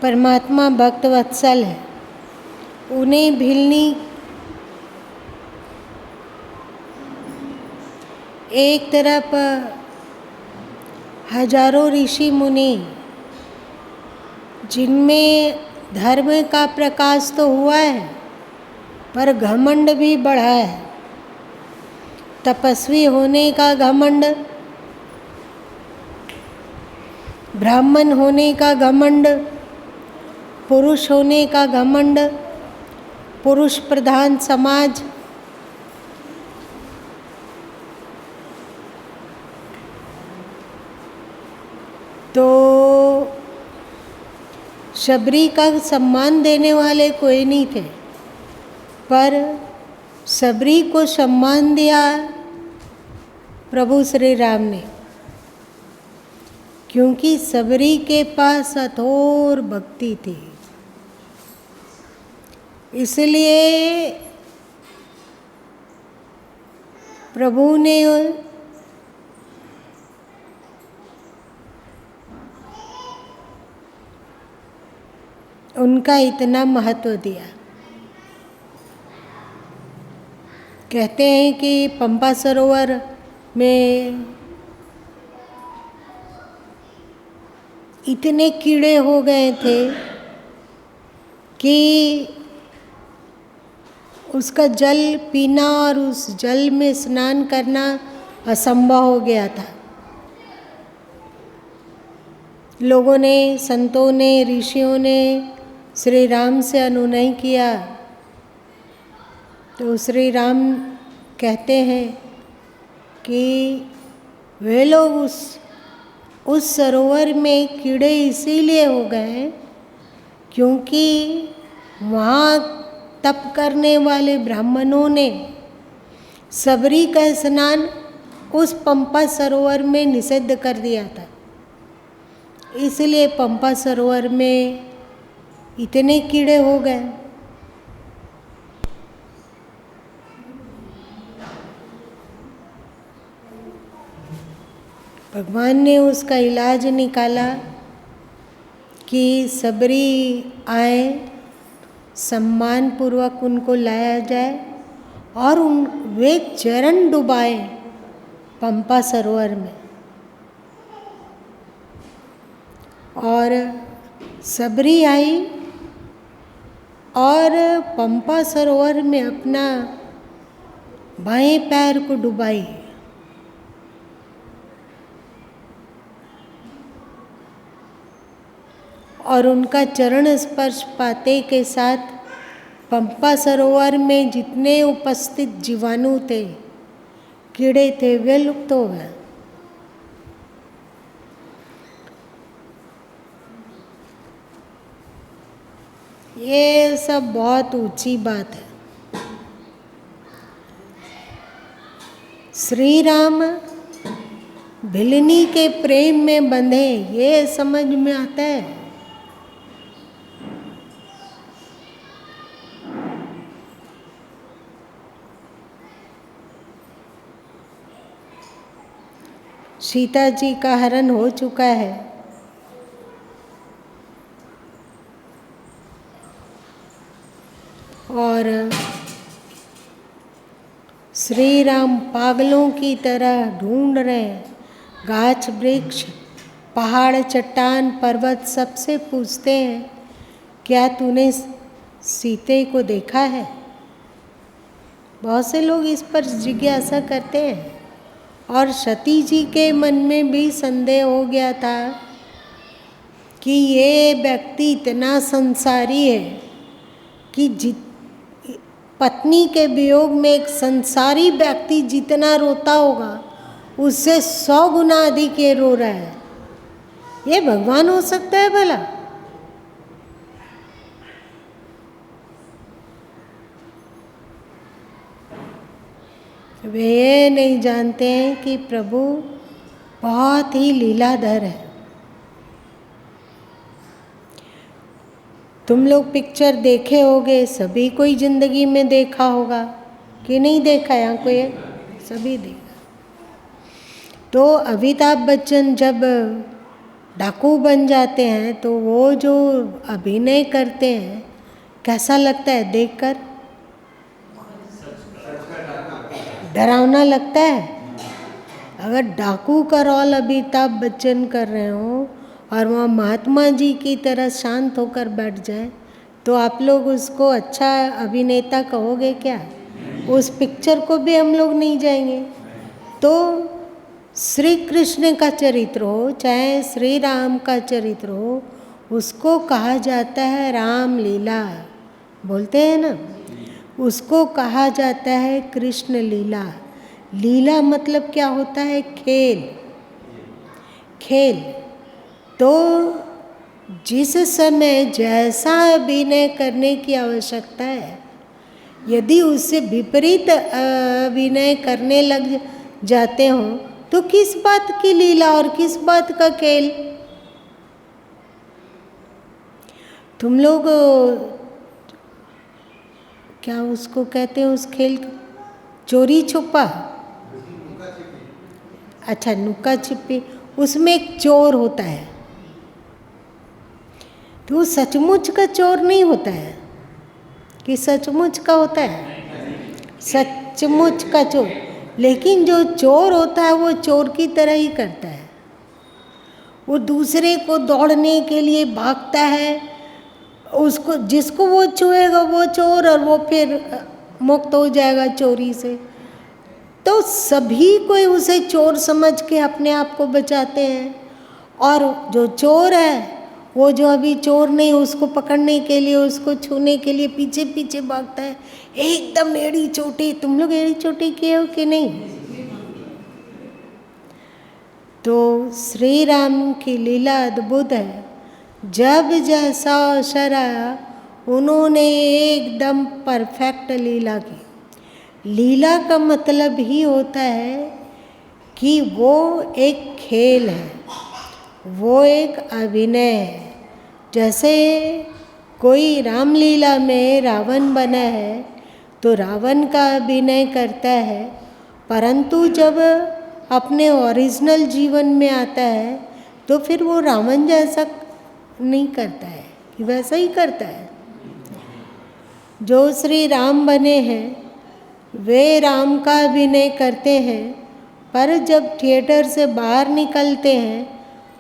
परमात्मा भक्त वत्सल है, उन्हें भीलनी एक तरफ हजारों ऋषि मुनि जिनमें धर्म का प्रकाश तो हुआ है पर घमंड भी बढ़ा है। तपस्वी होने का घमंड, ब्राह्मण होने का घमंड, पुरुष होने का घमंड, पुरुष प्रधान समाज, तो शबरी का सम्मान देने वाले कोई नहीं थे, पर शबरी को सम्मान दिया प्रभु श्री राम ने, क्योंकि शबरी के पास अथोर भक्ति थी। इसलिए प्रभु ने उनका इतना महत्व दिया। कहते हैं कि पंपा सरोवर में इतने कीड़े हो गए थे कि उसका जल पीना और उस जल में स्नान करना असंभव हो गया था। लोगों ने, संतों ने, ऋषियों ने श्री राम से अनुनय किया तो श्री राम कहते हैं कि वे लोग उस सरोवर में कीड़े इसीलिए हो गए क्योंकि वहाँ तप करने वाले ब्राह्मणों ने शबरी का स्नान उस पंपा सरोवर में निषिद्ध कर दिया था। इसलिए पंपा सरोवर में इतने कीड़े हो गए। भगवान ने उसका इलाज निकाला कि शबरी आए, सम्मान पूर्वक उनको लाया जाए और वे चरण डुबाए पंपा सरोवर में। और शबरी आई और पंपा सरोवर में अपना बाएं पैर को डुबाई। और उनका चरण स्पर्श पाते के साथ पंपा सरोवर में जितने उपस्थित जीवाणु थे, कीड़े थे, वे लुप्त हो गए। ये सब बहुत ऊंची बात है। श्री राम भिलनी के प्रेम में बंधे, ये समझ में आता है। सीता जी का हरण हो चुका है, और श्री राम पागलों की तरह ढूंढ रहे हैं। गाछ वृक्ष, पहाड़, चट्टान, पर्वत सबसे पूछते हैं, क्या तूने सीते को देखा है? बहुत से लोग इस पर जिज्ञासा करते हैं। और सती जी के मन में भी संदेह हो गया था कि ये व्यक्ति इतना संसारी है कि पत्नी के वियोग में एक संसारी व्यक्ति जितना रोता होगा उससे 100 गुना अधिक ये रो रहा है। ये भगवान हो सकता है भला? वे ये नहीं जानते हैं कि प्रभु बहुत ही लीलाधर है। तुम लोग पिक्चर देखे होगे, सभी कोई जिंदगी में देखा होगा कि नहीं देखा? यहाँ कोई है? सभी देखा। तो अमिताभ बच्चन जब डाकू बन जाते हैं तो वो जो अभिनय करते हैं कैसा लगता है देखकर? डरावना लगता है। अगर डाकू का रोल अमिताभ बच्चन कर रहे हो और वहाँ महात्मा जी की तरह शांत होकर बैठ जाए तो आप लोग उसको अच्छा अभिनेता कहोगे क्या? उस पिक्चर को भी हम लोग नहीं जाएंगे। तो श्री कृष्ण का चरित्र हो चाहे श्री राम का चरित्र हो, उसको कहा जाता है राम लीला, बोलते हैं ना, उसको कहा जाता है कृष्ण लीला। लीला मतलब क्या होता है? खेल। खेल। तो जिस समय जैसा अभिनय करने की आवश्यकता है, यदि उससे विपरीत अभिनय करने लग जाते हो तो किस बात की लीला और किस बात का खेल? तुम लोग क्या उसको कहते हैं उस खेल को? चोरी छुपा। अच्छा, नुक्का छिपी। उसमें एक चोर होता है तो वो सचमुच का चोर नहीं होता है कि सचमुच का होता है? सचमुच का चोर। लेकिन जो चोर होता है वो चोर की तरह ही करता है। वो दूसरे को दौड़ने के लिए भागता है, उसको जिसको वो छुएगा वो चोर, और वो फिर मुक्त हो जाएगा चोरी से। तो सभी कोई उसे चोर समझ के अपने आप को बचाते हैं, और जो चोर है वो जो अभी चोर नहीं, उसको पकड़ने के लिए, उसको छूने के लिए पीछे पीछे भागता है एकदम एड़ी चोटी। तुम लोग एड़ी चोटी किए हो कि नहीं? तो श्री राम की लीला अद्भुत है। जब जैसा अवसर आया उन्होंने एकदम परफेक्ट लीला की। लीला का मतलब ही होता है कि वो एक खेल है, वो एक अभिनय है। जैसे कोई रामलीला में रावण बना है तो रावण का अभिनय करता है, परंतु जब अपने ओरिजिनल जीवन में आता है तो फिर वो रावण जैसा नहीं करता है, कि वैसा ही करता है। जो श्री राम बने हैं वे राम का अभिनय करते हैं, पर जब थिएटर से बाहर निकलते हैं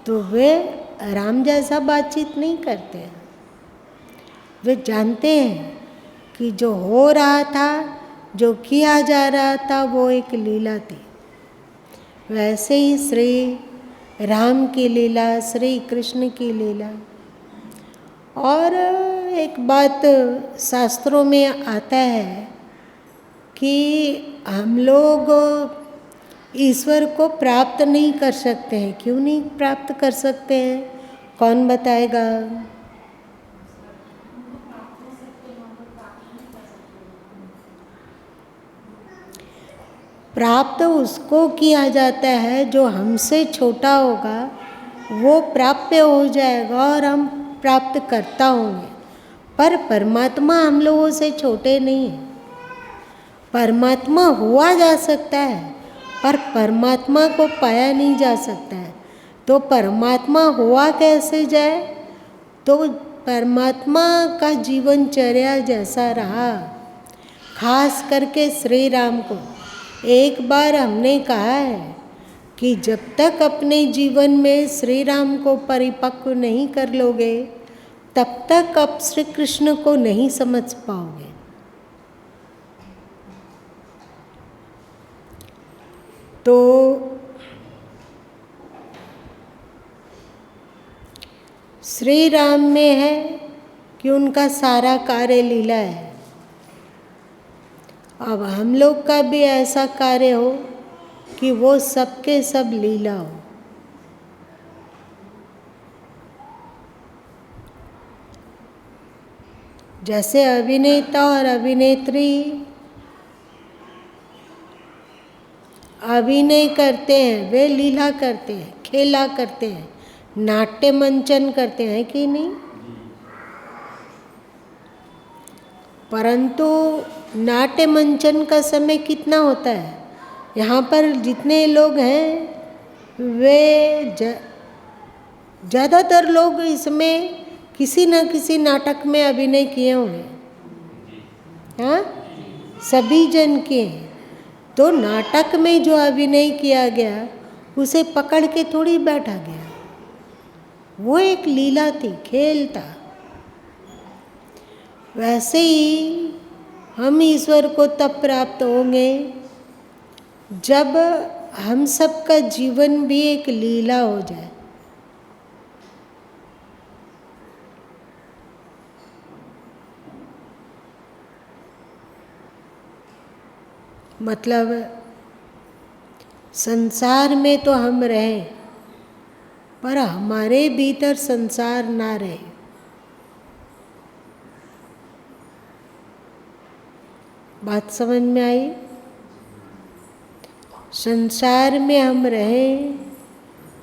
तो वे राम जैसा बातचीत नहीं करते हैं। वे जानते हैं कि जो हो रहा था, जो किया जा रहा था, वो एक लीला थी। वैसे ही श्री राम की लीला, श्री कृष्ण की लीला। और एक बात शास्त्रों में आता है कि हम लोग ईश्वर को प्राप्त नहीं कर सकते हैं। क्यों नहीं प्राप्त कर सकते हैं? कौन बताएगा? प्राप्त उसको किया जाता है जो हमसे छोटा होगा, वो प्राप्य हो जाएगा और हम प्राप्त करता होंगे। पर परमात्मा हम लोगों से छोटे नहीं हैं। परमात्मा हुआ जा सकता है पर परमात्मा को पाया नहीं जा सकता है। तो परमात्मा हुआ कैसे जाए? तो परमात्मा का जीवनचर्या जैसा रहा, खास करके श्री राम को। एक बार हमने कहा है कि जब तक अपने जीवन में श्री राम को परिपक्व नहीं कर लोगे तब तक आप श्री कृष्ण को नहीं समझ पाओगे। तो श्री राम में है कि उनका सारा कार्य लीला है। अब हम लोग का भी ऐसा कार्य हो कि वो सबके सब लीला हो। जैसे अभिनेता और अभिनेत्री अभिनय करते हैं, वे लीला करते हैं, खेला करते हैं, नाट्य मंचन करते हैं कि नहीं? परंतु नाट्य मंचन का समय कितना होता है? यहाँ पर जितने लोग हैं वे ज़्यादातर लोग इसमें किसी न किसी नाटक में अभिनय किए होंगे, हाँ, सभी जन किए। तो नाटक में जो अभिनय किया गया उसे पकड़ के थोड़ी बैठा गया, वो एक लीला थी, खेल था। वैसे ही हम ईश्वर को तब प्राप्त होंगे जब हम सबका जीवन भी एक लीला हो जाए। मतलब संसार में तो हम रहें, पर हमारे भीतर संसार ना रहे। बात समझ में आई? संसार में हम रहें,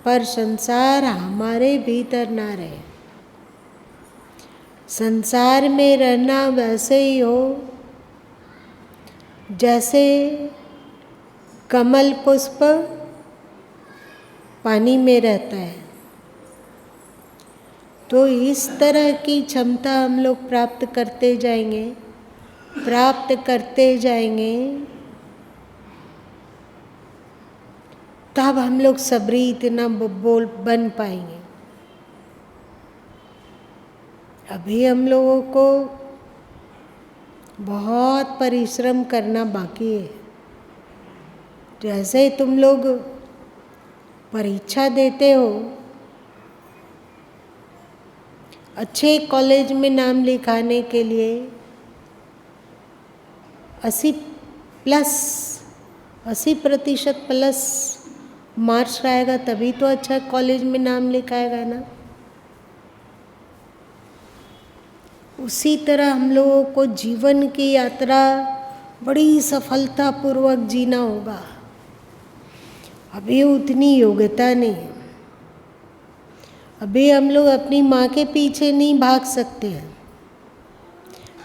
पर संसार हमारे भीतर ना रहे। संसार में रहना वैसे ही हो जैसे कमल पुष्प पानी में रहता है। तो इस तरह की क्षमता हम लोग प्राप्त करते जाएंगे, प्राप्त करते जाएंगे, तब हम लोग सबरी इतना बोल बन पाएंगे। अभी हम लोगों को बहुत परिश्रम करना बाकी है। जैसे तुम लोग परीक्षा देते हो, अच्छे कॉलेज में नाम लिखाने के लिए 80% प्लस मार्क्स आएगा, तभी तो अच्छा कॉलेज में नाम लिखाएगा ना। उसी तरह हम लोगों को जीवन की यात्रा बड़ी सफलतापूर्वक जीना होगा। अभी उतनी योग्यता नहीं है। अभी हम लोग अपनी माँ के पीछे नहीं भाग सकते हैं।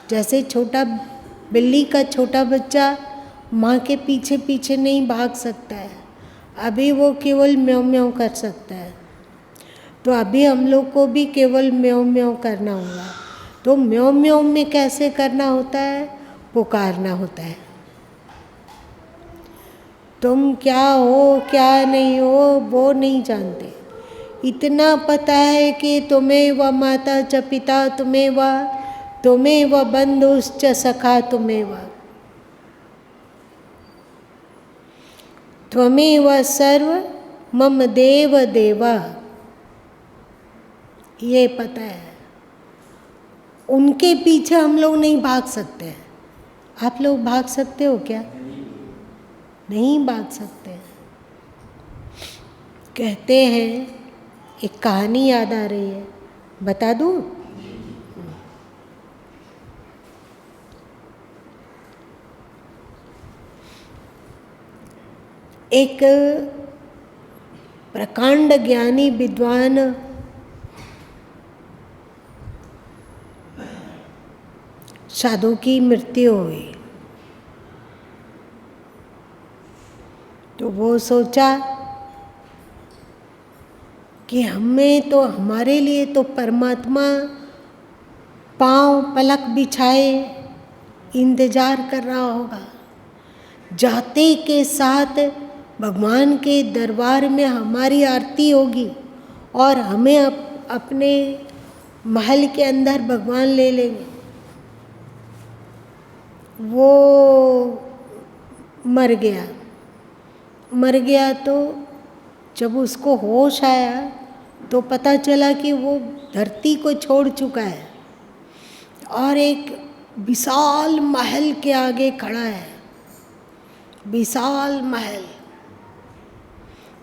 जैसे छोटा बिल्ली का छोटा बच्चा माँ के पीछे पीछे नहीं भाग सकता है, अभी वो केवल म्याऊं म्याऊं कर सकता है। तो अभी हम लोग को भी केवल म्याऊं म्याऊं करना होगा। तो म्याऊं म्याऊं में कैसे करना होता है? पुकारना होता है। तुम क्या हो क्या नहीं हो वो नहीं जानते, इतना पता है कि तुम्हें व माता च पिता तुम्हें व बंधुश्च सखा तुम्हें त्वमेव सर्व मम देव देवा, ये पता है। उनके पीछे हम लोग नहीं भाग सकते। आप लोग भाग सकते हो क्या? नहीं भाग सकते। कहते हैं, एक कहानी याद आ रही है, बता दूं? एक प्रकांड ज्ञानी विद्वान साधु की मृत्यु हुई। तो वो सोचा कि हमें तो, हमारे लिए तो परमात्मा पांव पलक बिछाए इंतजार कर रहा होगा। जाते के साथ भगवान के दरबार में हमारी आरती होगी और हमें अपने महल के अंदर भगवान ले लेंगे। वो मर गया। तो जब उसको होश आया तो पता चला कि वो धरती को छोड़ चुका है और एक विशाल महल के आगे खड़ा है, विशाल महल।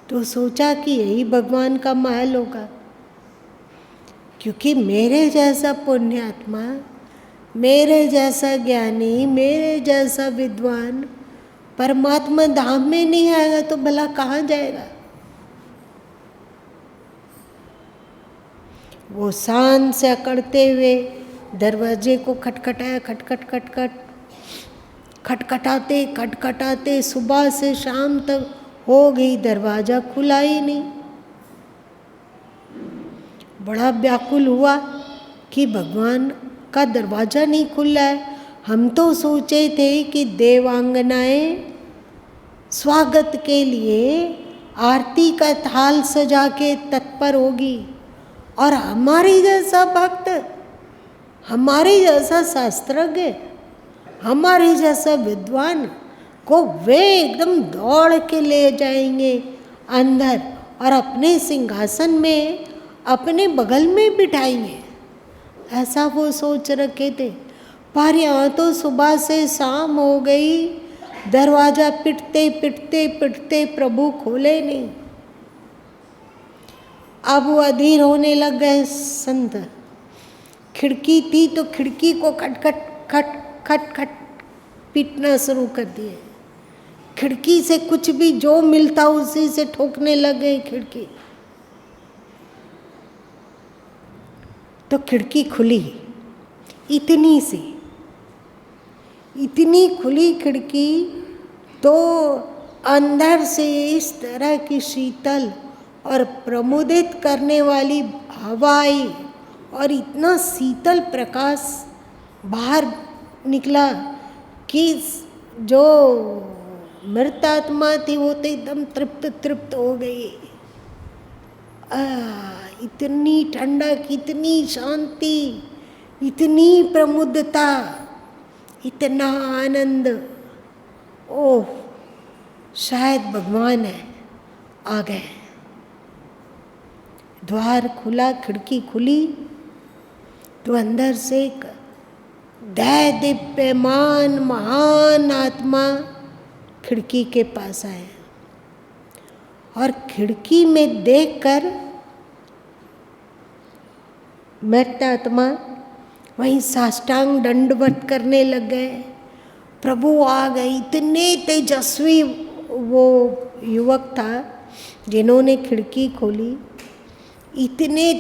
तो सोचा कि यही भगवान का महल होगा, क्योंकि मेरे जैसा पुण्यात्मा, मेरे जैसा ज्ञानी, मेरे जैसा विद्वान परमात्मा धाम में नहीं आएगा तो भला कहाँ जाएगा। वो शान से अकड़ते हुए दरवाजे को खटखटाया, खटखटाते सुबह से शाम तक हो गई, दरवाज़ा खुला ही नहीं। बड़ा व्याकुल हुआ कि भगवान का दरवाज़ा नहीं खुल रहा है। हम तो सोचे थे कि देवांगनाएं स्वागत के लिए आरती का थाल सजा के तत्पर होगी, और हमारे जैसा भक्त, हमारे जैसा शास्त्रज्ञ, हमारे जैसा विद्वान को वे एकदम दौड़ के ले जाएंगे अंदर और अपने सिंहासन में अपने बगल में बिठाएंगे, ऐसा वो सोच रखे थे। पर यहाँ तो सुबह से शाम हो गई, दरवाज़ा पिटते पिटते पिटते प्रभु खोले नहीं। अब वो अधीर होने लग गए संत। खिड़की थी तो खिड़की को खट खट खट खट खट पीटना शुरू कर दिए। खिड़की से कुछ भी जो मिलता उसी से ठोकने लग गए खिड़की। तो खिड़की खुली, इतनी सी, इतनी खुली खिड़की, तो अंदर से इस तरह की शीतल और प्रमुदित करने वाली हवा आई और इतना शीतल प्रकाश बाहर निकला कि जो मृत आत्मा थी वो तो एकदम तृप्त तृप्त हो गई। इतनी ठंडक, इतनी शांति, इतनी प्रमुदता, इतना आनंद। ओह, शायद भगवान है आ गए। द्वार खुला, खिड़की खुली तो अंदर से एक दया दिव्यमान महान आत्मा खिड़की के पास आए और खिड़की में देखकर मृत आत्मा वहीं साष्टांग दंडवत करने लग गए। प्रभु आ गए। इतने तेजस्वी वो युवक था जिन्होंने खिड़की खोली, इतने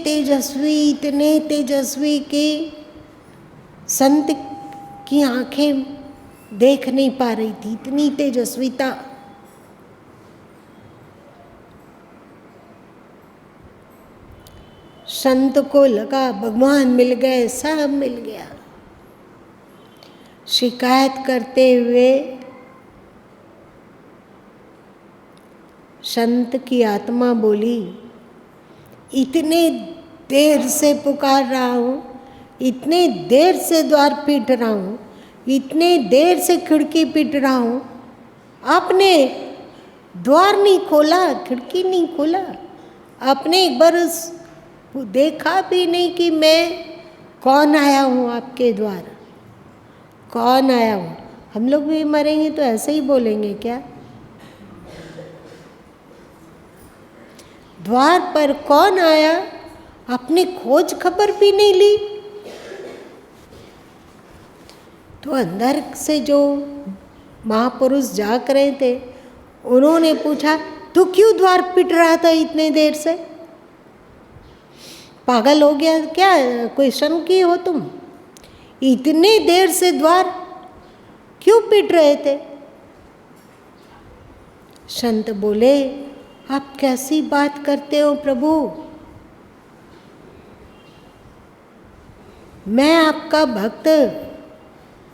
तेजस्वी कि संत की आंखें देख नहीं पा रही थी, इतनी तेजस्विता। संत को लगा भगवान मिल गए, सब मिल गया। शिकायत करते हुए संत की आत्मा बोली, इतने देर से पुकार रहा हूँ, इतने देर से द्वार पीट रहा हूँ, इतने देर से खिड़की पीट रहा हूँ, आपने द्वार नहीं खोला, खिड़की नहीं खोला, आपने एक बार देखा भी नहीं कि मैं कौन आया हूँ आपके द्वार, कौन आया हूँ। हम लोग भी मरेंगे तो ऐसे ही बोलेंगे क्या? द्वार पर कौन आया, आपने खोज खबर भी नहीं ली। तो अंदर से जो महापुरुष जाग रहे थे उन्होंने पूछा, तू क्यों द्वार पिट रहा था इतने देर से? पागल हो गया क्या? कोई शर्म की हो तुम? इतने देर से द्वार क्यों पिट रहे थे? संत बोले, आप कैसी बात करते हो प्रभु? मैं आपका भक्त,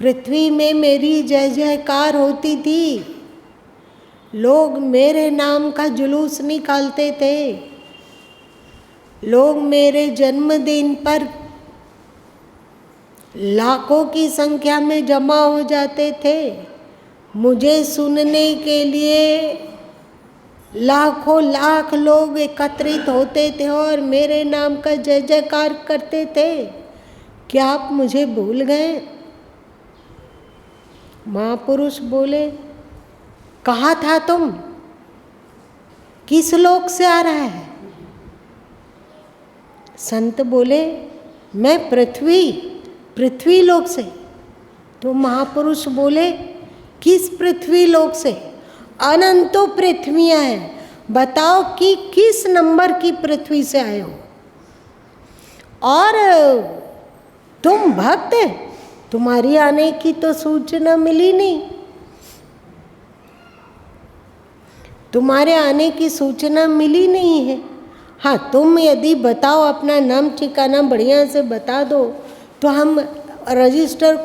पृथ्वी में मेरी जय जयकार होती थी, लोग मेरे नाम का जुलूस निकालते थे, लोग मेरे जन्मदिन पर लाखों की संख्या में जमा हो जाते थे, मुझे सुनने के लिए लाखों लाख लोग एकत्रित होते थे और मेरे नाम का जय जयकार करते थे। क्या आप मुझे भूल गए? महापुरुष बोले, कहा था तुम? किस लोक से आ रहा है? संत बोले, मैं पृथ्वी लोक से। तो महापुरुष बोले, किस पृथ्वी लोक से? अनंतों पृथ्वियां हैं, बताओ कि किस नंबर की पृथ्वी से आए हो? और तुम भक्त, तुम्हारी आने की तो सूचना मिली नहीं, तुम्हारे आने की सूचना मिली नहीं है, हाँ, तुम यदि बताओ, अपना नाम ठिकाना बढ़िया से बता दो, तो हम रजिस्टर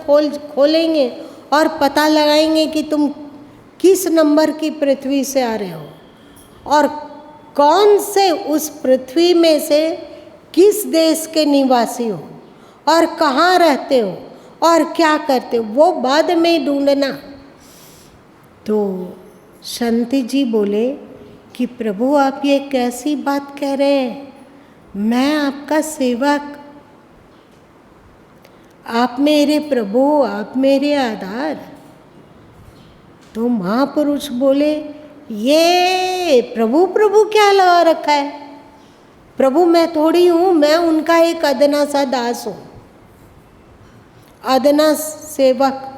खोलेंगे और पता लगाएंगे कि तुम किस नंबर की पृथ्वी से आ रहे हो और कौन से उस पृथ्वी में से किस देश के निवासी हो और कहाँ रहते हो और क्या करते हो, वो बाद में ढूंढना। तो संत जी बोले कि प्रभु, आप ये कैसी बात कह रहे हैं, मैं आपका सेवक, आप मेरे प्रभु, आप मेरे आधार। तो महापुरुष बोले, ये प्रभु प्रभु क्या लगा रखा है, प्रभु मैं थोड़ी हूँ, मैं उनका एक अदना सा दास हूँ, अदना सेवक।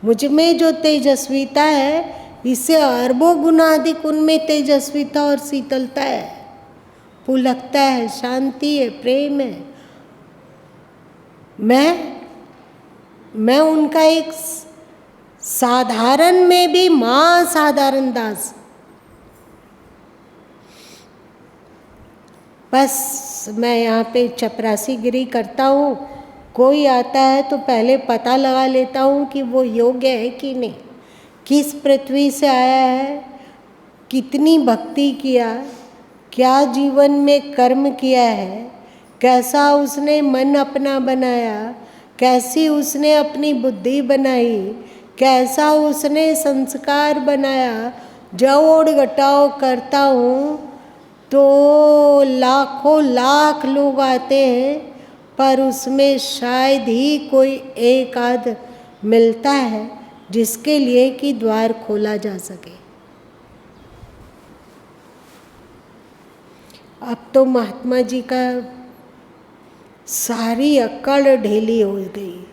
मुझ में जो तेजस्विता है, इससे अरबों गुना अधिक उनमें तेजस्विता और शीतलता है, पुलकता है, शांति है, प्रेम है। मैं उनका एक साधारण में भी महासाधारण दास। बस मैं यहाँ पे चपरासीगिरी करता हूँ, कोई आता है तो पहले पता लगा लेता हूँ कि वो योग्य है कि नहीं, किस पृथ्वी से आया है, कितनी भक्ति किया, क्या जीवन में कर्म किया है, कैसा उसने मन अपना बनाया, कैसी उसने अपनी बुद्धि बनाई, कैसा उसने संस्कार बनाया। जोड़ घटाव करता हूँ तो लाखों लाख लोग आते हैं, पर उसमें शायद ही कोई एक आध मिलता है जिसके लिए कि द्वार खोला जा सके। अब तो महात्मा जी का सारी अक्कड़ ढीली हो गई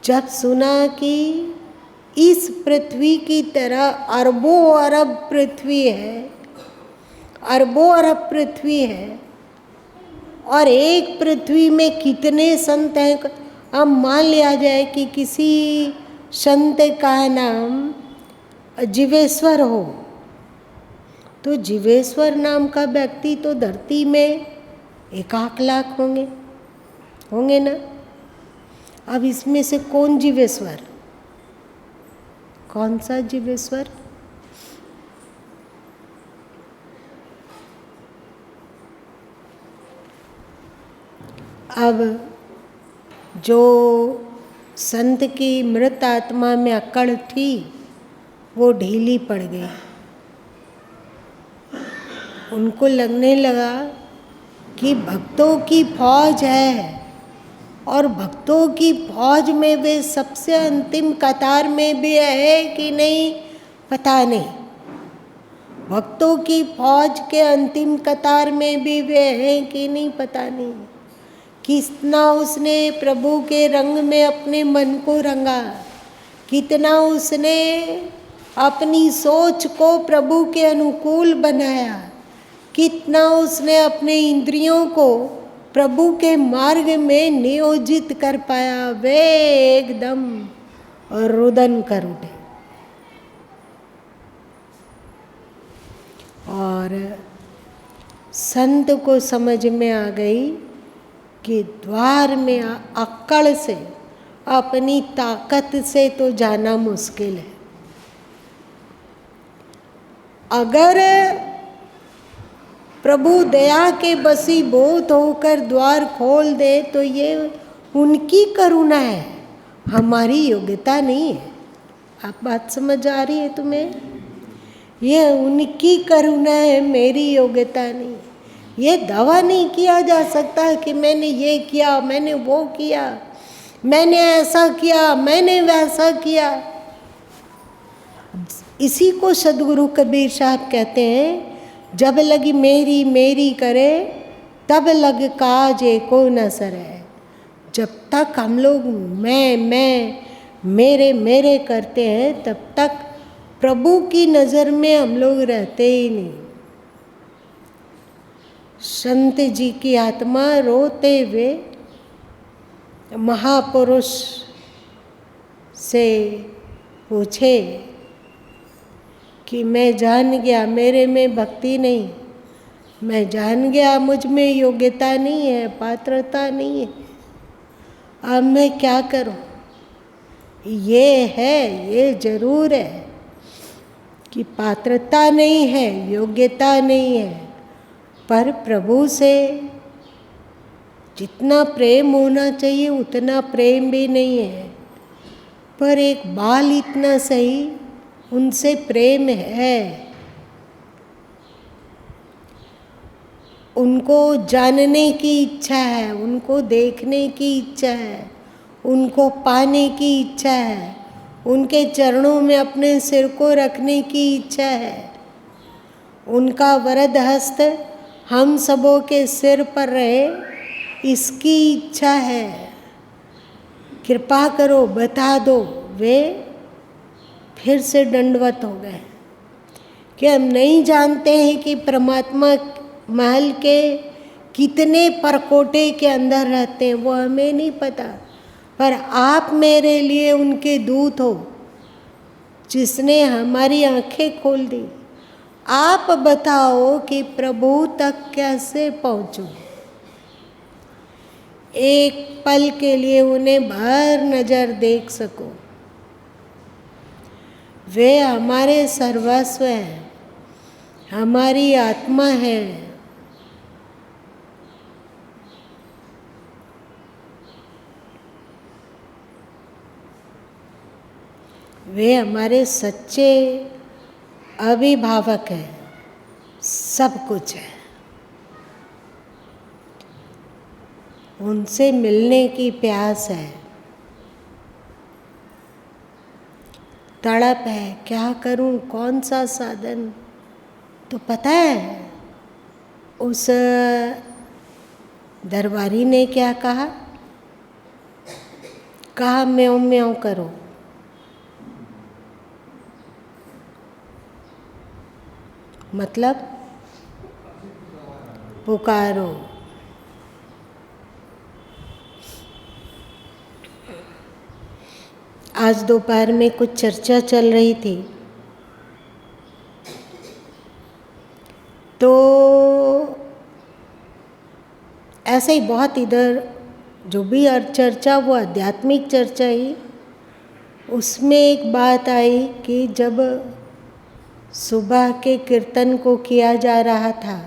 जब सुना कि इस पृथ्वी की तरह अरबों अरब पृथ्वी है, अरबों अरब पृथ्वी है, और एक पृथ्वी में कितने संत हैं। अब मान लिया जाए कि किसी संत का नाम जीवेश्वर हो, तो जीवेश्वर नाम का व्यक्ति तो धरती में 1 लाख होंगे ना। अब इसमें से कौन जीवेश्वर, कौन सा जीवेश्वर? अब जो संत की मृत आत्मा में अकड़ थी वो ढीली पड़ गई। उनको लगने लगा कि भक्तों की फौज है और भक्तों की फौज में वे सबसे अंतिम कतार में भी है कि नहीं पता नहीं, भक्तों की फौज के अंतिम कतार में भी वे हैं कि नहीं पता नहीं। कितना उसने प्रभु के रंग में अपने मन को रंगा, कितना उसने अपनी सोच को प्रभु के अनुकूल बनाया, कितना उसने अपने इंद्रियों को प्रभु के मार्ग में नियोजित कर पाया। वे एकदम रुदन कर उठे और संत को समझ में आ गई कि द्वार में अक्कड़ से, अपनी ताकत से तो जाना मुश्किल है। अगर प्रभु दया के बसीभूत होकर द्वार खोल दे तो ये उनकी करुणा है, हमारी योग्यता नहीं है। आप बात समझ आ रही है तुम्हें? ये उनकी करुणा है, मेरी योग्यता नहीं। ये दावा नहीं किया जा सकता कि मैंने ये किया, मैंने वो किया, मैंने ऐसा किया, मैंने वैसा किया। इसी को सदगुरु कबीर साहब कहते हैं, जब लगी मेरी मेरी करे तब लग काज एको न सरे। जब तक हम लोग मैं मेरे मेरे करते हैं तब तक प्रभु की नज़र में हम लोग रहते ही नहीं। संत जी की आत्मा रोते हुए महापुरुष से पूछे कि मैं जान गया मेरे में भक्ति नहीं, मैं जान गया मुझ में योग्यता नहीं है, पात्रता नहीं है, अब मैं क्या करूं? ये है, ये जरूर है कि पात्रता नहीं है, योग्यता नहीं है, पर प्रभु से जितना प्रेम होना चाहिए उतना प्रेम भी नहीं है, पर एक बाल इतना सही उनसे प्रेम है। उनको जानने की इच्छा है, उनको देखने की इच्छा है, उनको पाने की इच्छा है, उनके चरणों में अपने सिर को रखने की इच्छा है। उनका वरद हस्त हम सबों के सिर पर रहे, इसकी इच्छा है। कृपा करो, बता दो। वे फिर से दंडवत हो गए कि हम नहीं जानते हैं कि परमात्मा महल के कितने परकोटे के अंदर रहते हैं, वो हमें नहीं पता, पर आप मेरे लिए उनके दूत हो जिसने हमारी आंखें खोल दी। आप बताओ कि प्रभु तक कैसे पहुंचूं? एक पल के लिए उन्हें भर नजर देख सको। वे हमारे सर्वस्व हैं, हमारी आत्मा है। वे हमारे सच्चे अभिभावक हैं, सब कुछ है। उनसे मिलने की प्यास है, तड़प है। क्या करूं, कौन सा साधन? तो पता है उस दरबारी ने क्या कहा? कहा म्याऊं म्याऊं करो। मतलब पुकारो। आज दोपहर में कुछ चर्चा चल रही थी, तो ऐसे ही बहुत इधर जो भी चर्चा वो आध्यात्मिक चर्चा ही, उसमें एक बात आई कि जब सुबह के कीर्तन को किया जा रहा था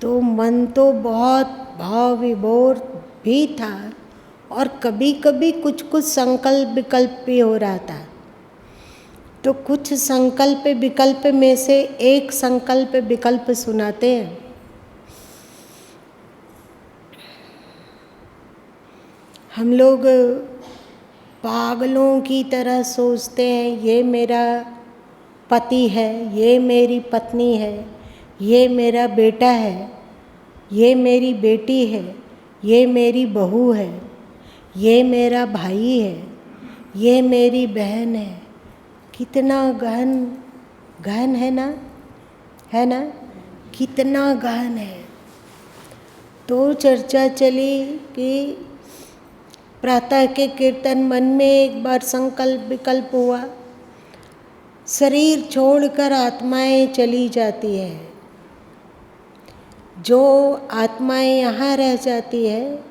तो मन तो बहुत भाव विभोर भी था और कभी कभी कुछ कुछ संकल्प विकल्प भी हो रहा था। तो कुछ संकल्प विकल्प में से एक संकल्प विकल्प सुनाते हैं। हम लोग पागलों की तरह सोचते हैं, ये मेरा पति है, ये मेरी पत्नी है, ये मेरा बेटा है, ये मेरी बेटी है, ये मेरी बहू है, ये मेरा भाई है, ये मेरी बहन है। कितना गहन गहन है ना, है ना? कितना गहन है। तो चर्चा चली कि प्रातः के कीर्तन मन में एक बार संकल्प विकल्प हुआ, शरीर छोड़कर आत्माएं चली जाती है। जो आत्माएं यहाँ रह जाती है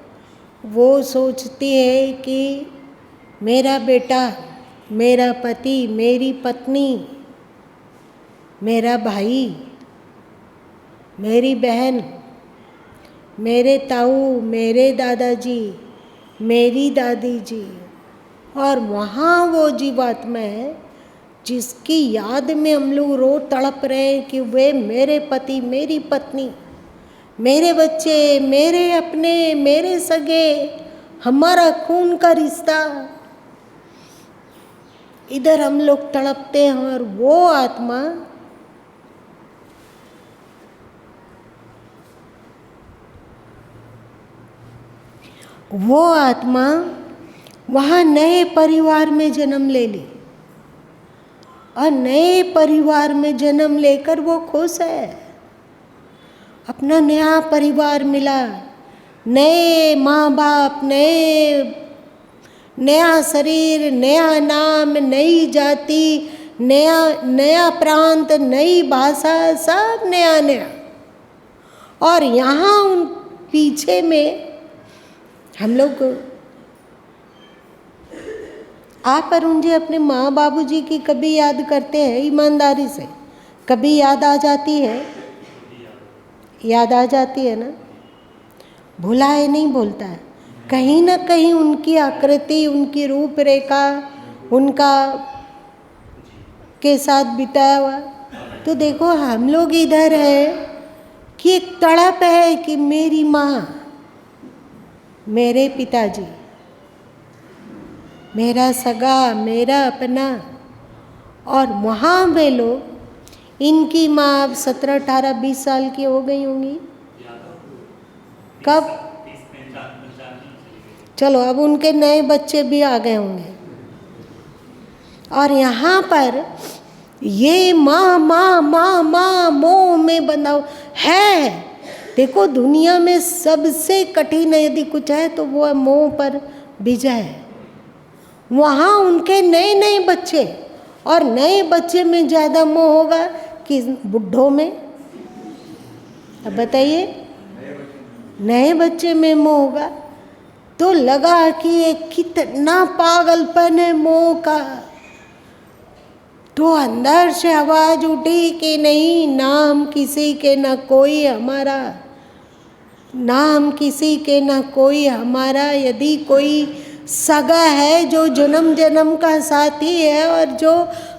वो सोचती है कि मेरा बेटा, मेरा पति, मेरी पत्नी, मेरा भाई, मेरी बहन, मेरे ताऊ, मेरे दादाजी, मेरी दादी जी, और वहाँ वो जीवात्मा है जिसकी याद में हम लोग रो तड़प रहे हैं कि वे मेरे पति, मेरी पत्नी, मेरे बच्चे, मेरे अपने, मेरे सगे, हमारा खून का रिश्ता। इधर हम लोग तड़पते हैं और वो आत्मा वहाँ नए परिवार में जन्म ले ली और नए परिवार में जन्म लेकर वो खुश है। अपना नया परिवार मिला, नए माँ बाप, नया शरीर, नया नाम, नई जाति, नया प्रांत, नई भाषा, सब नया नया। और यहाँ उन पीछे में हम लोग आप अरुण जी अपने माँ बाबूजी की कभी याद करते हैं ईमानदारी से? कभी याद आ जाती है? याद आ जाती है ना? भुलाए नहीं बोलता है, कहीं ना कहीं उनकी आकृति, उनकी रूपरेखा, उनका के साथ बिताया हुआ। तो देखो हम लोग इधर है कि एक तड़प है कि मेरी माँ, मेरे पिताजी, मेरा सगा, मेरा अपना। और वहाँ वे लोग, इनकी माँ अब 17, 18, 20 साल की हो गई होंगी। कब? चलो अब उनके नए बच्चे भी आ गए होंगे। और यहाँ पर ये माँ माँ माँ माँ मोह में बंधा है। देखो दुनिया में सबसे कठिन यदि कुछ है तो वो है मोह पर विजय। वहाँ उनके नए नए बच्चे, और नए बच्चे में ज़्यादा मोह होगा कि बुढ़ों में? अब बताइए, नए बच्चे में मोह होगा। तो लगा कि ये कितना पागलपन है मोह का। तो अंदर से आवाज उठी कि नहीं, नाम किसी के ना कोई हमारा, नाम किसी के ना कोई हमारा। यदि कोई सगा है जो जन्म जन्म का साथी है और जो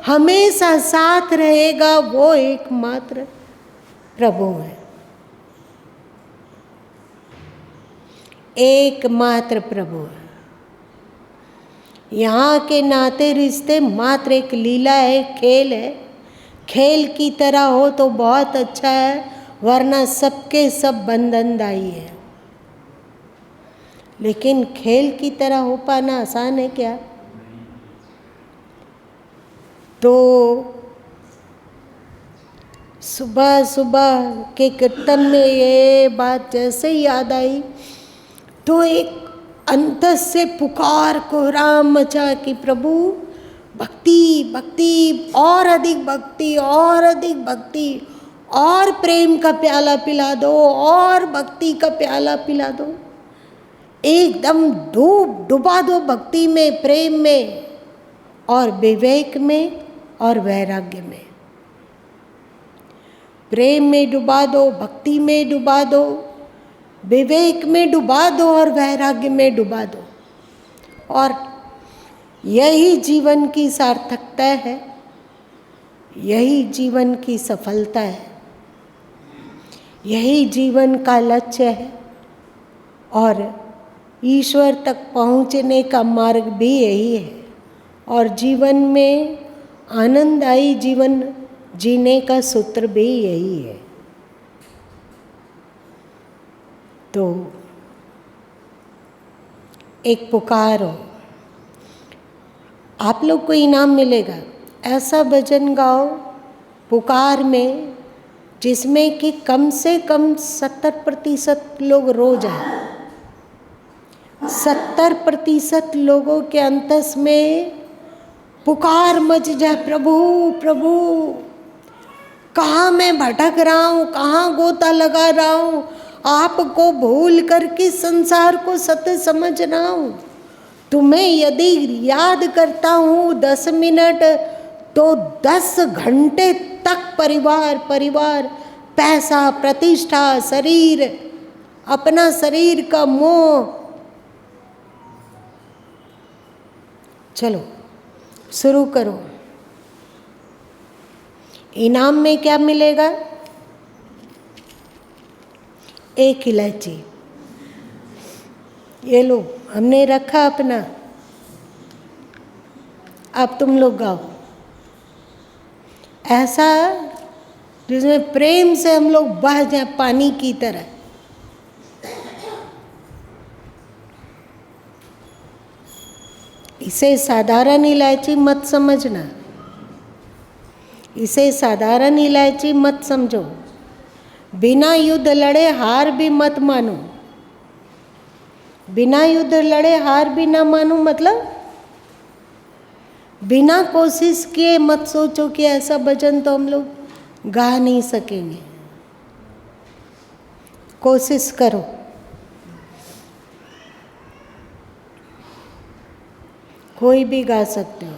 हमेशा साथ रहेगा, वो एकमात्र प्रभु है। एकमात्र प्रभु है। यहाँ के नाते रिश्ते मात्र एक लीला है, खेल है। खेल की तरह हो तो बहुत अच्छा है, वरना सबके सब बंधनदायी है। लेकिन खेल की तरह हो पाना आसान है क्या? तो सुबह सुबह के कीर्तन में ये बात जैसे ही याद आई तो एक अंतर से पुकार को राम मचा कि प्रभु भक्ति भक्ति, और अधिक भक्ति, और अधिक भक्ति, और प्रेम का प्याला पिला दो, और भक्ति का प्याला पिला दो। एकदम डुबा दो भक्ति में, प्रेम में, और विवेक में, और वैराग्य में। प्रेम में डुबा दो, भक्ति में डुबा दो, विवेक में डुबा दो, और वैराग्य में डुबा दो। और यही जीवन की सार्थकता है, यही जीवन की सफलता है, यही जीवन का लक्ष्य है। और ईश्वर तक पहुँचने का मार्ग भी यही है। और जीवन में आनंददायी जीवन जीने का सूत्र भी यही है। तो एक पुकार हो, आप लोग को इनाम मिलेगा। ऐसा भजन गाओ पुकार में जिसमें कि कम से कम 70% लोग रोज आए। 70% लोगों के अंतस में पुकार मच जाए, प्रभु प्रभु, कहाँ मैं भटक रहा हूँ, कहाँ गोता लगा रहा हूँ, आपको भूल करके संसार को सत्य समझ रहा हूँ। तुम्हें यदि याद करता हूँ 10 मिनट तो 10 घंटे तक परिवार, पैसा, प्रतिष्ठा, शरीर, अपना शरीर का मोह। चलो शुरू करो। इनाम में क्या मिलेगा? 1 इलायची। ये लो, हमने रखा अपना। अब तुम लोग गाओ ऐसा जिसमें प्रेम से हम लोग बह जाए पानी की तरह। इसे साधारण इलायची मत समझना, इसे साधारण इलायची मत समझो। बिना युद्ध लड़े हार भी मत मानो। बिना युद्ध लड़े हार भी ना मानो मतलब बिना कोशिश किए मत सोचो कि ऐसा भजन तो हम लोग गा नहीं सकेंगे। कोशिश करो। कोई भी गा सकते हो।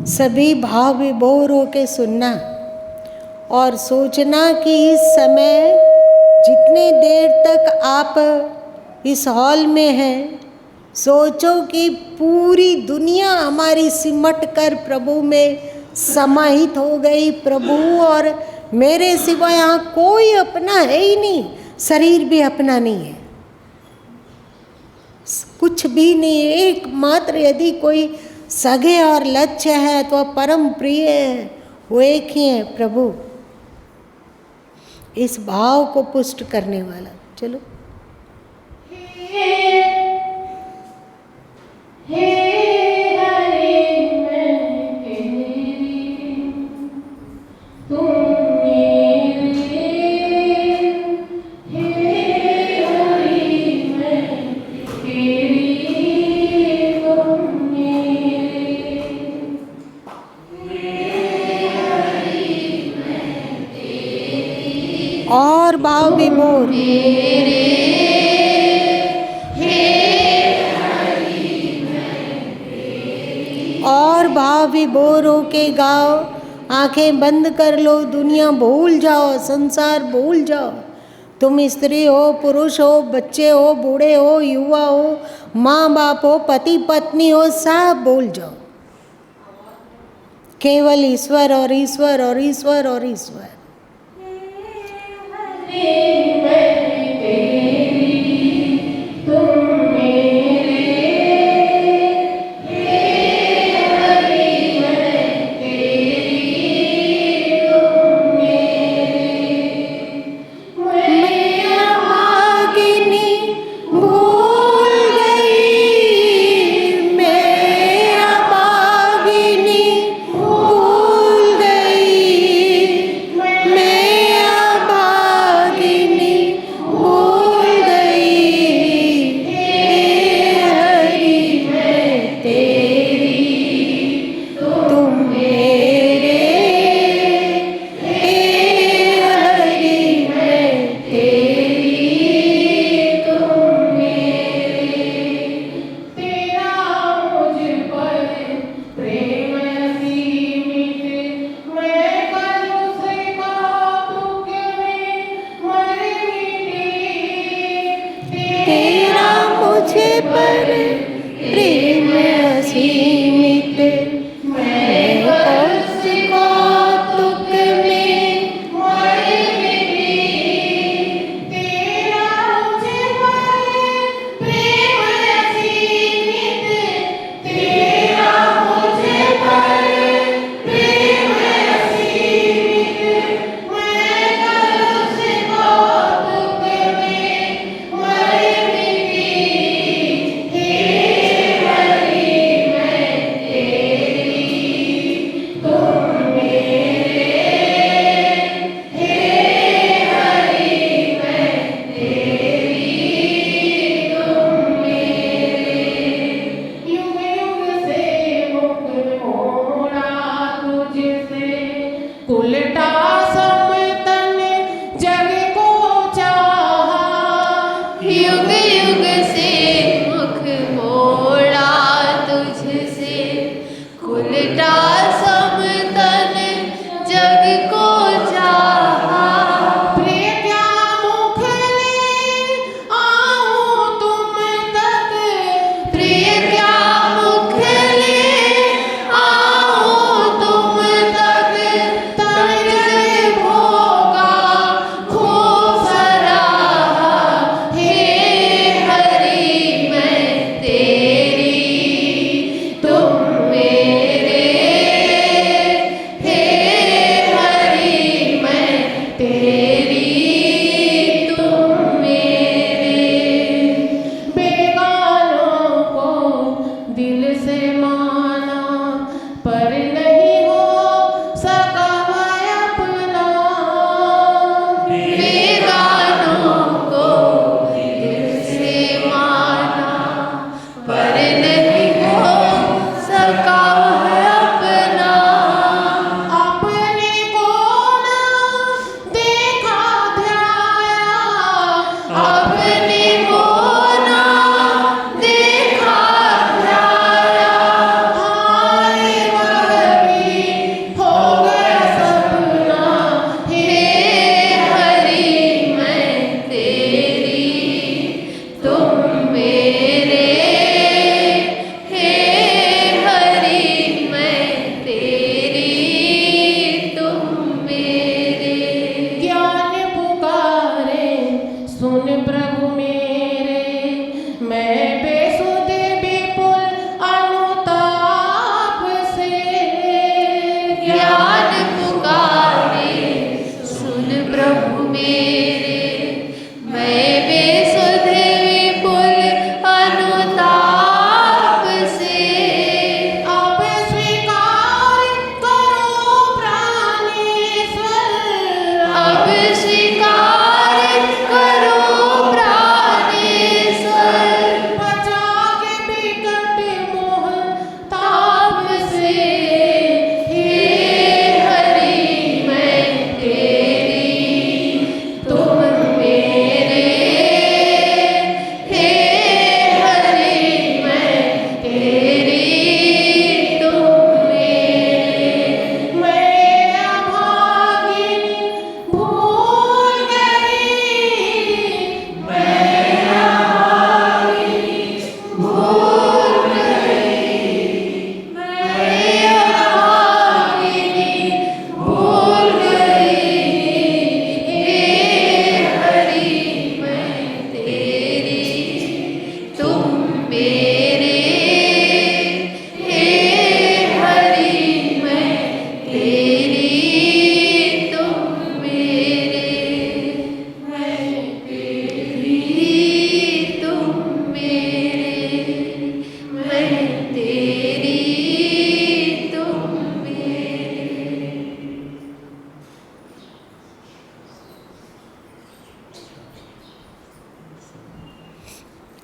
सभी भाव विभोर होके सुनना और सोचना कि इस समय जितने देर तक आप इस हॉल में हैं, सोचो कि पूरी दुनिया हमारी सिमट कर प्रभु में समाहित हो गई। प्रभु और मेरे सिवा यहाँ कोई अपना है ही नहीं, शरीर भी अपना नहीं है, कुछ भी नहीं है। एकमात्र यदि कोई सगे और लक्ष्य है तो परम प्रिय है, वो एक ही है, प्रभु। इस भाव को पुष्ट करने वाला। चलो और भाव विभोर। और भाव विभोर होके गाओ। आंखें बंद कर लो, दुनिया भूल जाओ, संसार भूल जाओ। तुम स्त्री हो, पुरुष हो, बच्चे हो, बूढ़े हो, युवा हो, माँ बाप हो, पति पत्नी हो, सब भूल जाओ। केवल ईश्वर और ईश्वर और ईश्वर और ईश्वर। हरे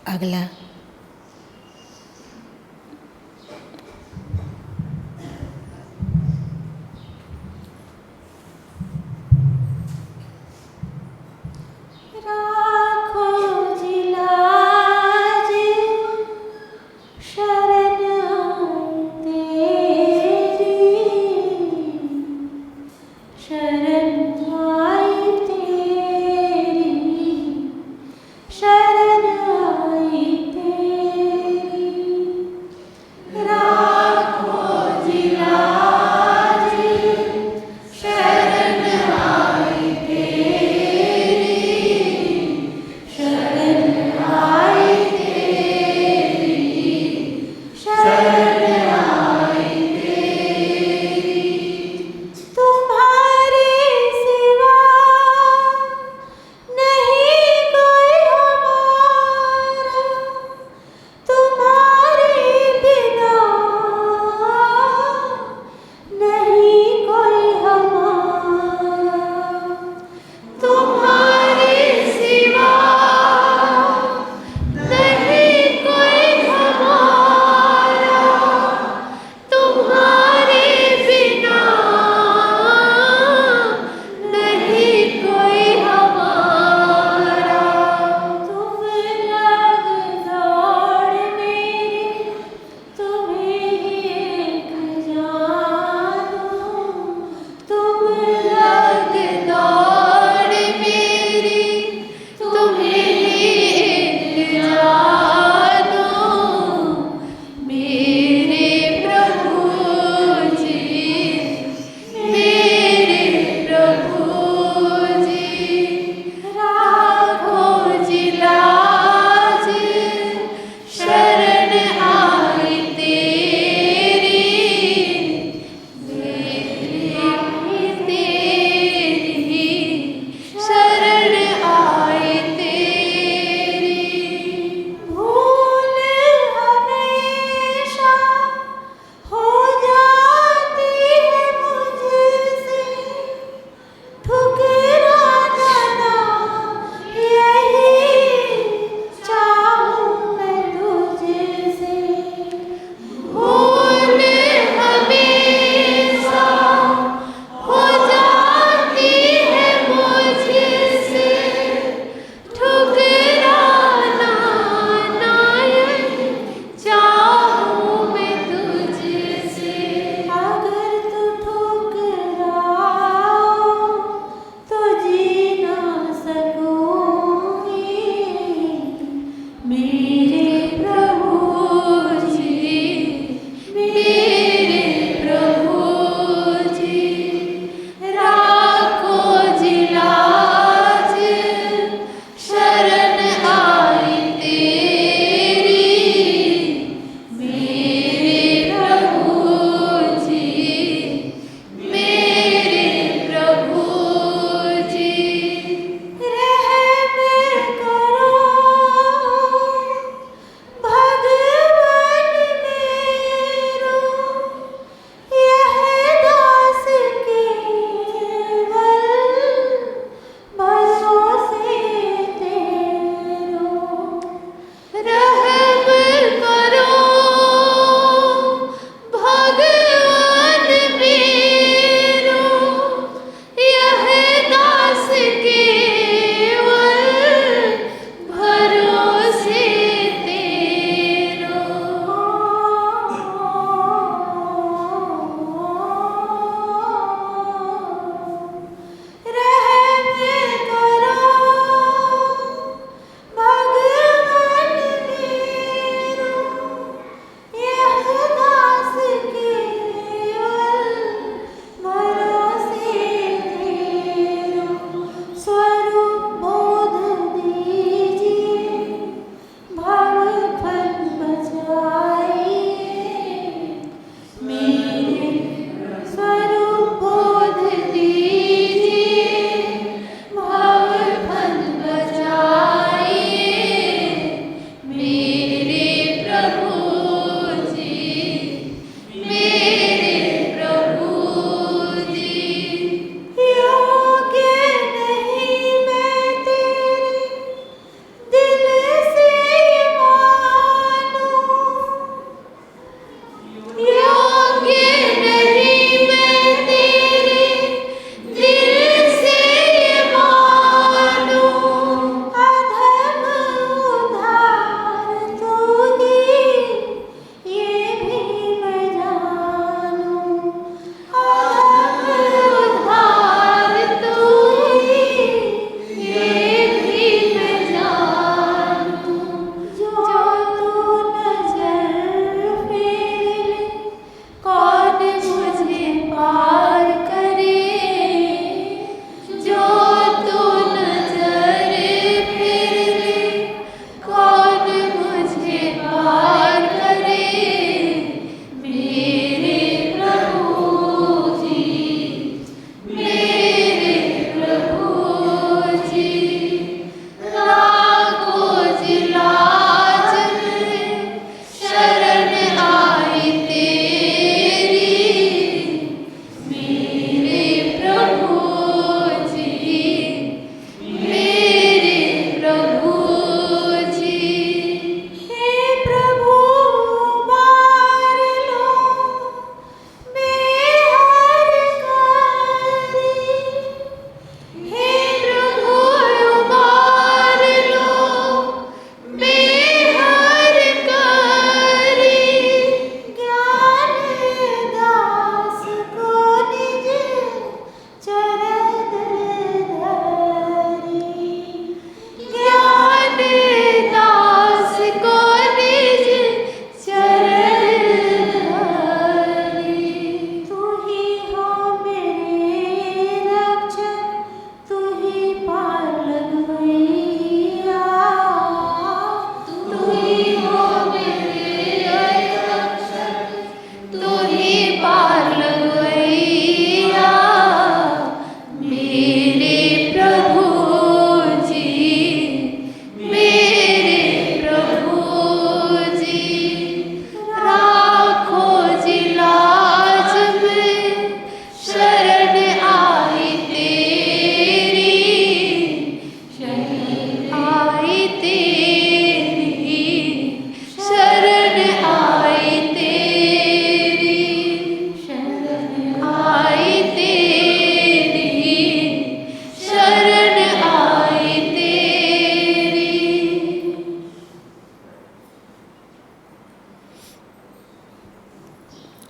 अगला शरण आई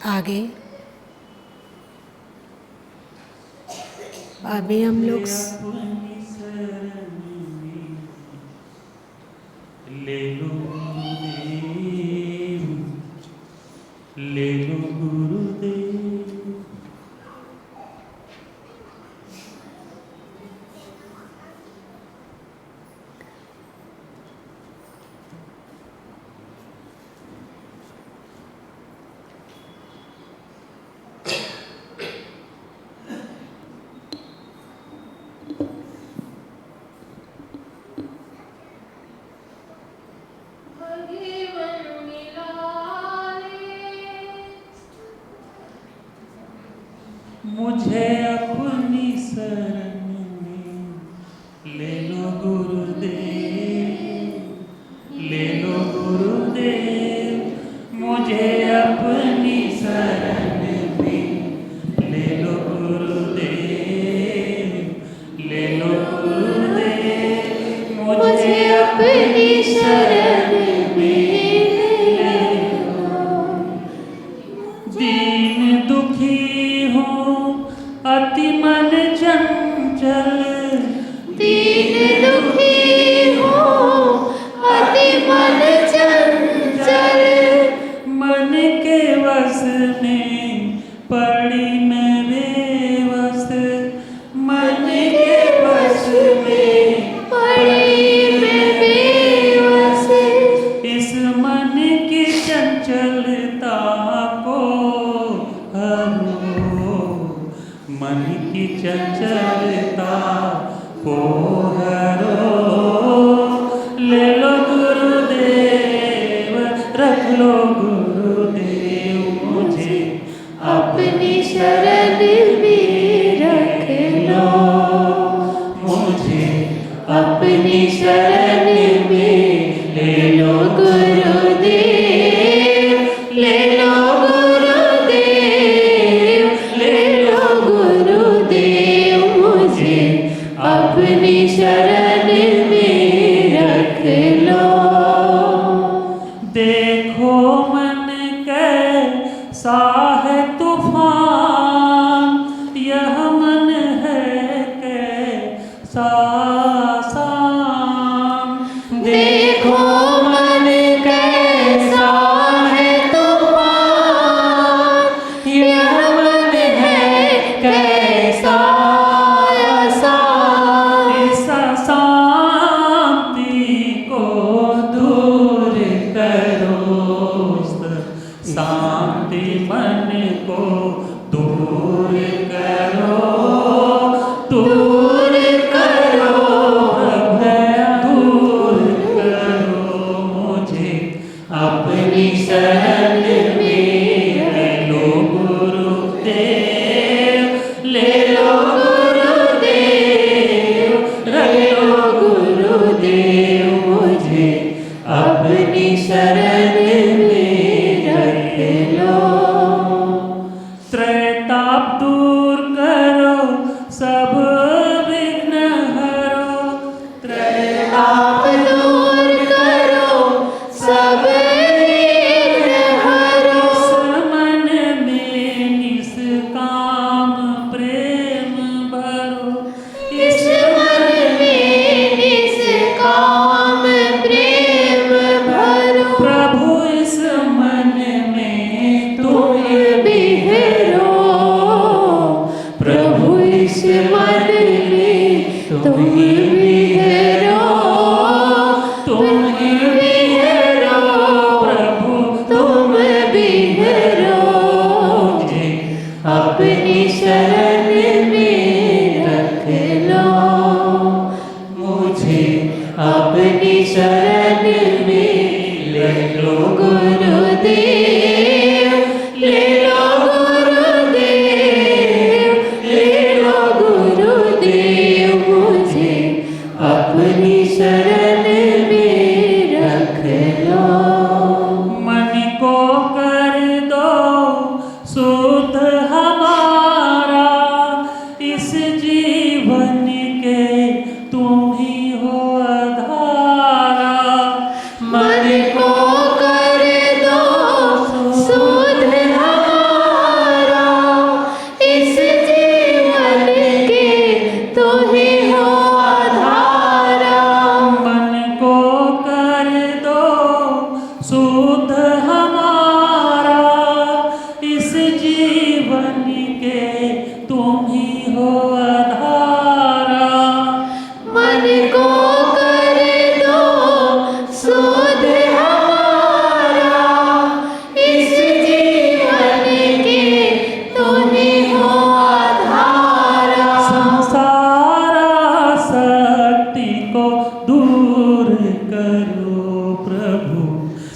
आगे अभी हम लोग ले लो गुरुदेव, ले लो गुरुदेव। मुझे अपनी शरण में ले लो गुरुदेव, ले लो गुरुदेव। मुझे अपनी शरण में ले लो गुरुदेव, ले लो गुरुदेव। मुझे अपनी शरण में ले लो। दीन दुखी अति मन चंचल, दीन दुखी हो अति मन चंचल। मन के वश में पड़ी मैं बेवश, मन के वश में पड़ी मैं बेवश। इस मन की चंचलता को हरो, मन की चंचलता को हरो। ले लो गुरुदेव, रख लो गुरुदेव। मुझे अपनी शरण में रख लो, मुझे अपनी शरण में ले लो गुरुदेव, ले लो गुरुदेव, ले लो गुरुदेव। मुझे अपनी शरण में रख लो। देखो मन कैसा है तूफान, यह मन है कैसा शाम। देखो मन कैसा है तूफान, यह मन है कैसा आसान। इस शांति को दूर करो, शांति मन को दूर करो, दूर करो, दूर करो। मुझे अपनी शरण में ले लो गुरुदेव, ले लो गुरुदेव, ले लो गुरुदेव। मुझे अपनी शरण में रख लो। त्रैताप दूर करो, सब विघ्न हरो। आप दूर करो, सब विघ्न हरो। मन में निष्काम प्रेम भरो, इस मन में निष्काम प्रेम भरो। प्रभु इस मन में तुम बिहरो, प्रभु इस मन में तुम बिहरो, तुम बिहरो।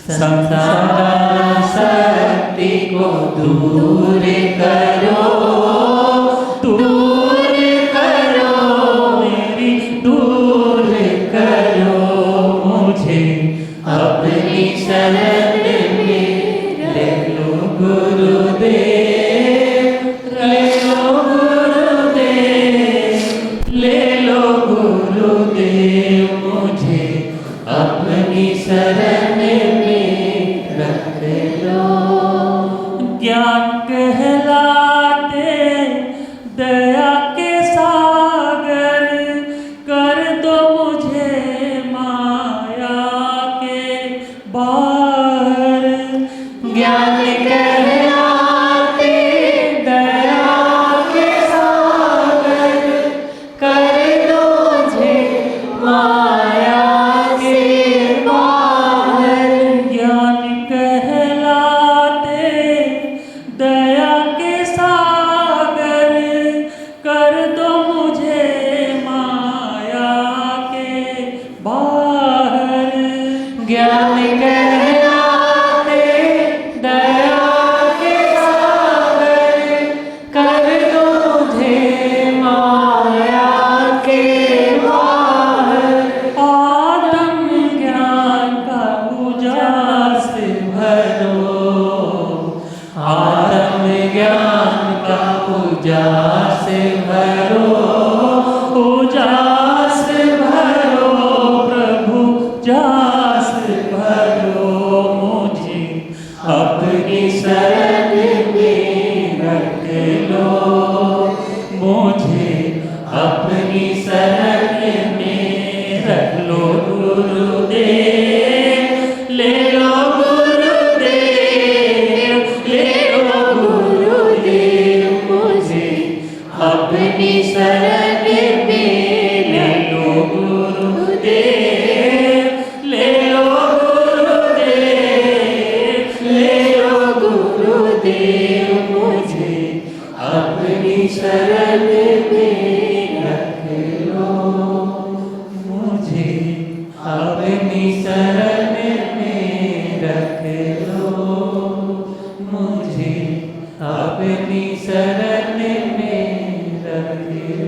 संसार शक्ति को दूर करो, दूर करो मेरी, दूर करो मुझे अपनी शरण में ले लो गुरुदेव, ले लो गुरुदेव, ले लो गुरुदेव मुझे अपनी शरण में रख लो। ज्ञान कहलाते दया के सागर, कर दो मुझे माया के बाहर। ज्ञान कहलाते दया के सागर, कर दो मुझे माया के बाहर। ज्ञान कहलाते दया के सागर, कर दो मुझे माया के बाहर। ज्ञान कहलाते दया के सागर, कर दो मुझे माया के बाहर। आत्म ज्ञान का उजास भरो, आत्म ज्ञान का उजास भरो, उजास भरो प्रभु, उजास भरो मुझे अपनी शरण में रख लो, मुझे अपनी शरण में रख लो गुरुदेव, ले लो गुरुदेव, ले लो गुरुदेव मुझे अपनी शरण में ले लो गुरुदेव, ले लो गुरुदेव, ले लो गुरुदेव मुझे अपनी शरण में रख लो, मुझे अपनी शरण में रख लो, मुझे अपनी शरण में रख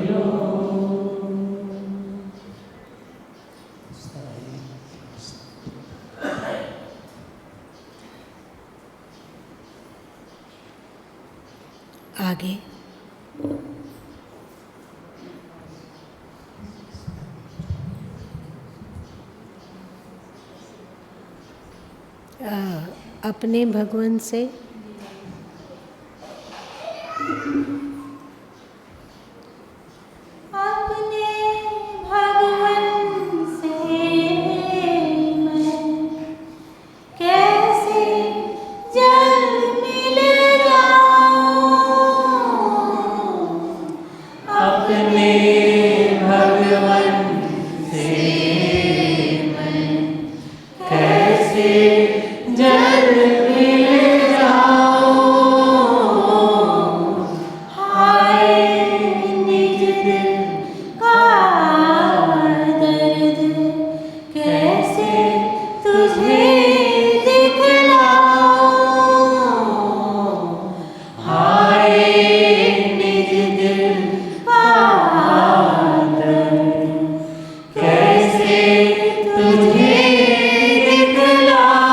लो। आगे अपने भगवान से अपने भगवन से मैं कैसे जल्द मिल जाऊं, अपने भगवन से मैं कैसे जल्द मिल जाऊं। हाय निज दिल का दर्द कैसे तुझे दिखलाऊं, हाय निज दिल का दर्द कैसे तुझे दिखलाऊं।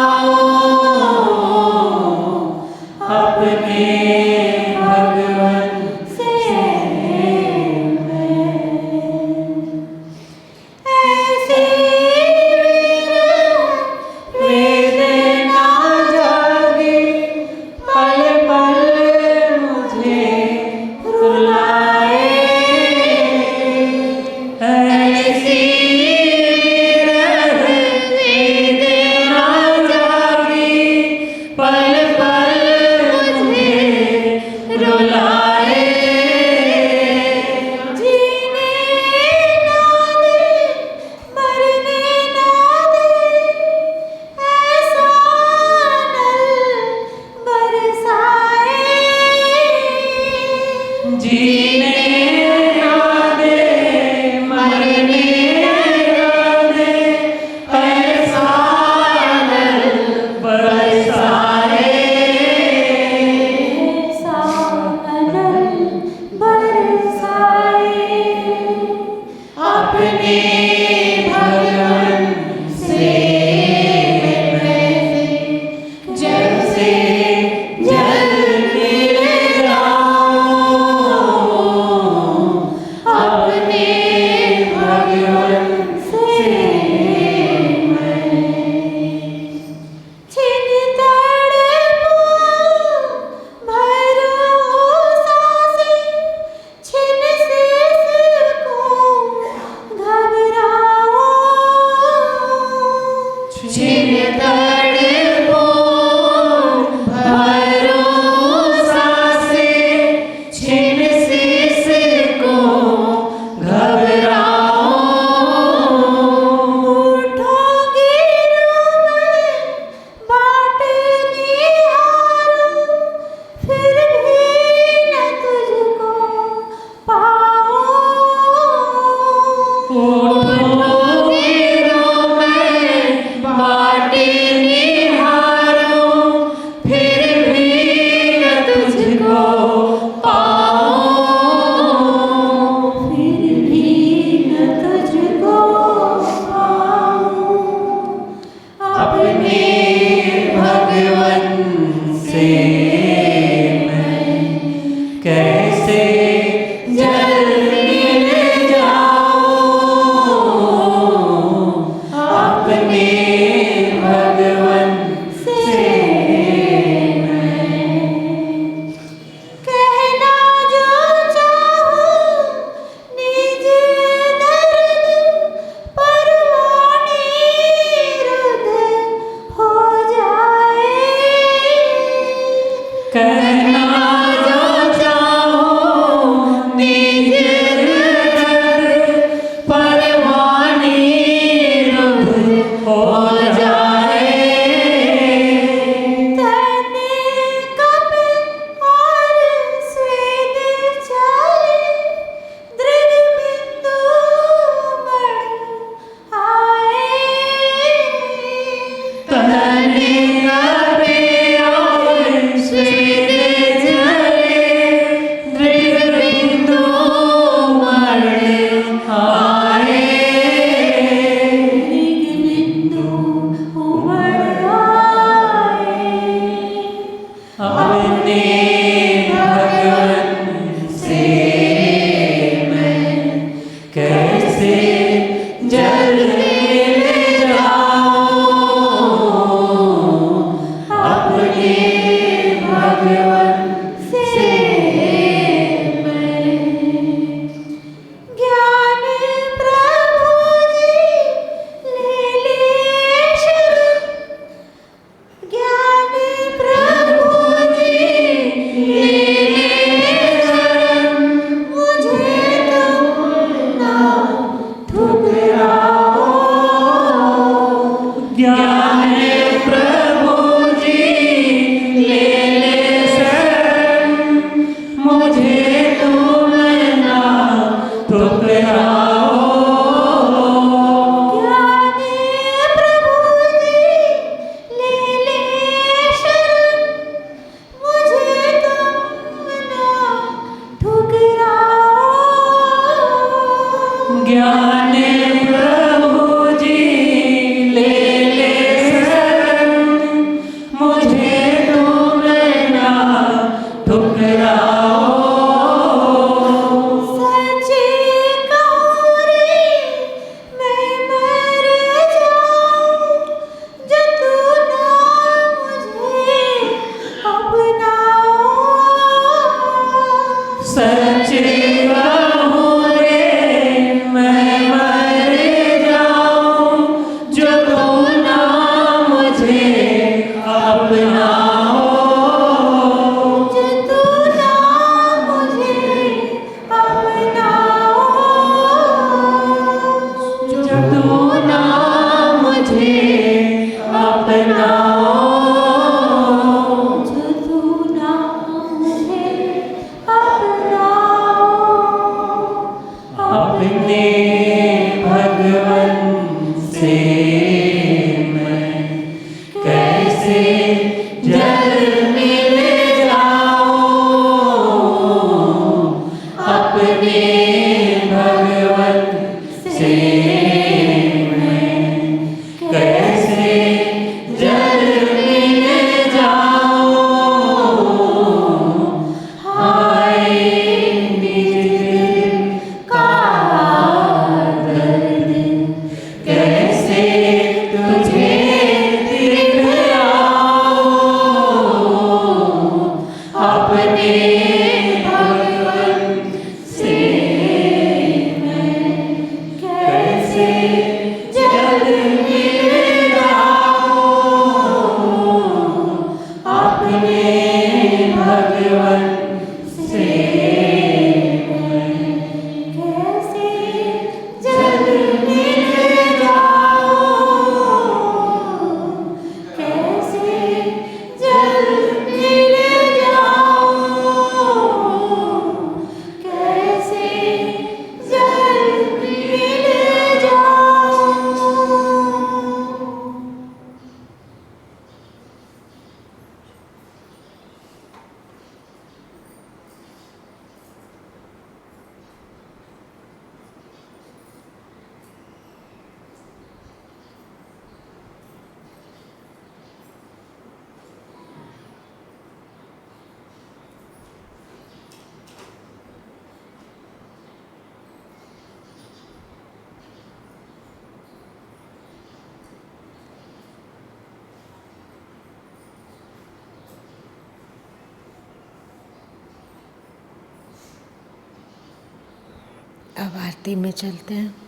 अब आरती में चलते हैं।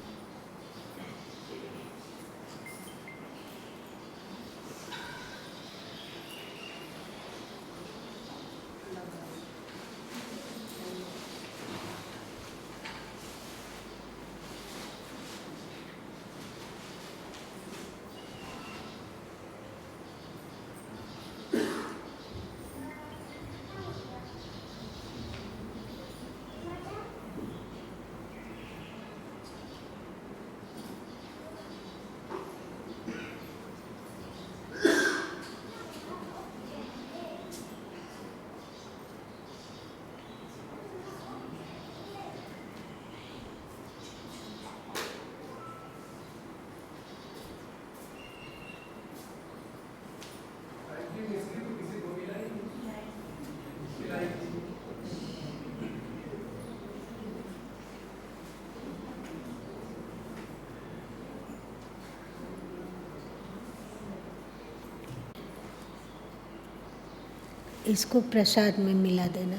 इसको प्रसाद में मिला देना।